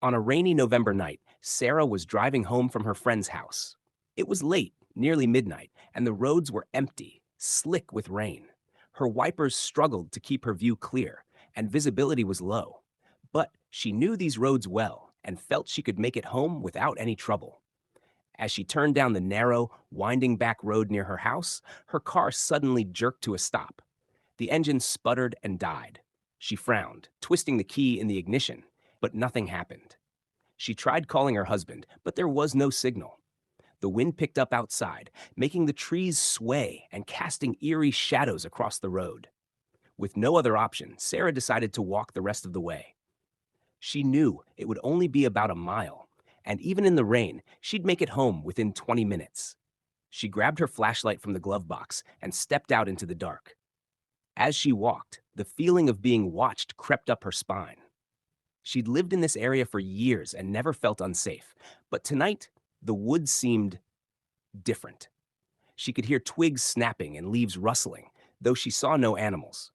On a rainy November night, Sarah was driving home from her friend's house. It was late, nearly midnight, and the roads were empty, slick with rain. Her wipers struggled to keep her view clear, and visibility was low. But she knew these roads well and felt she could make it home without any trouble. As she turned down the narrow, winding back road near her house, her car suddenly jerked to a stop. The engine sputtered and died. She frowned, twisting the key in the ignition, but nothing happened. She tried calling her husband, but there was no signal. The wind picked up outside, making the trees sway and casting eerie shadows across the road. With no other option, Sarah decided to walk the rest of the way. She knew it would only be about a mile, and even in the rain, she'd make it home within 20 minutes. She grabbed her flashlight from the glove box and stepped out into the dark. As she walked, the feeling of being watched crept up her spine. She'd lived in this area for years and never felt unsafe, but tonight, the woods seemed different. She could hear twigs snapping and leaves rustling, though she saw no animals.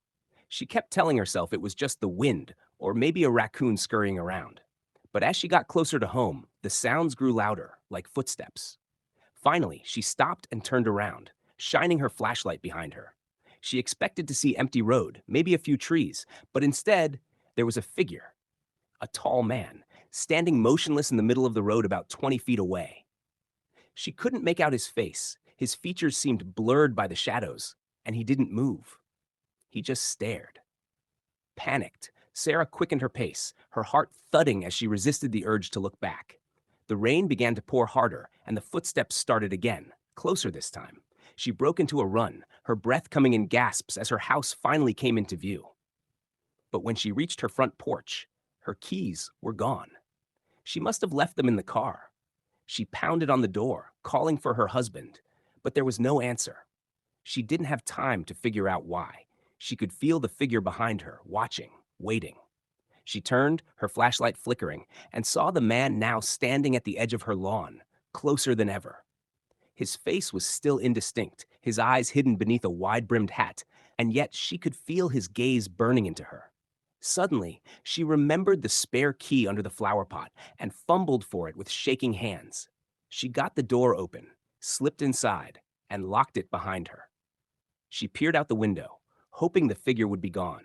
She kept telling herself it was just the wind or maybe a raccoon scurrying around. But as she got closer to home, the sounds grew louder, like footsteps. Finally, she stopped and turned around, shining her flashlight behind her. She expected to see empty road, maybe a few trees, but instead, there was a figure, a tall man, standing motionless in the middle of the road about 20 feet away. She couldn't make out his face. His features seemed blurred by the shadows, and he didn't move. He just stared. Panicked, Sarah quickened her pace, her heart thudding as she resisted the urge to look back. The rain began to pour harder, and the footsteps started again, closer this time. She broke into a run, her breath coming in gasps as her house finally came into view. But when she reached her front porch, her keys were gone. She must have left them in the car. She pounded on the door, calling for her husband, but there was no answer. She didn't have time to figure out why. She could feel the figure behind her, watching, waiting. She turned, her flashlight flickering, and saw the man now standing at the edge of her lawn, closer than ever. His face was still indistinct, his eyes hidden beneath a wide-brimmed hat, and yet she could feel his gaze burning into her. Suddenly, she remembered the spare key under the flower pot and fumbled for it with shaking hands. She got the door open, slipped inside, and locked it behind her. She peered out the window, hoping the figure would be gone.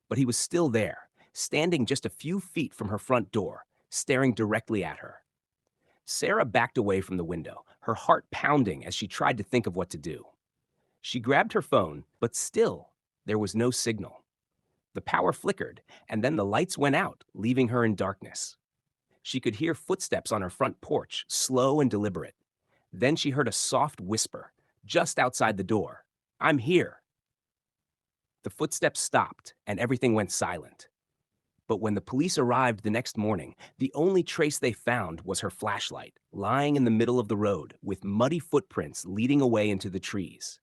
But he was still there, standing just a few feet from her front door, staring directly at her. Sarah backed away from the window, her heart pounding as she tried to think of what to do. She grabbed her phone, but still, there was no signal. The power flickered, and then the lights went out, leaving her in darkness. She could hear footsteps on her front porch, slow and deliberate. Then she heard a soft whisper, just outside the door. "I'm here." The footsteps stopped, and everything went silent. But when the police arrived the next morning, the only trace they found was her flashlight, lying in the middle of the road, with muddy footprints leading away into the trees.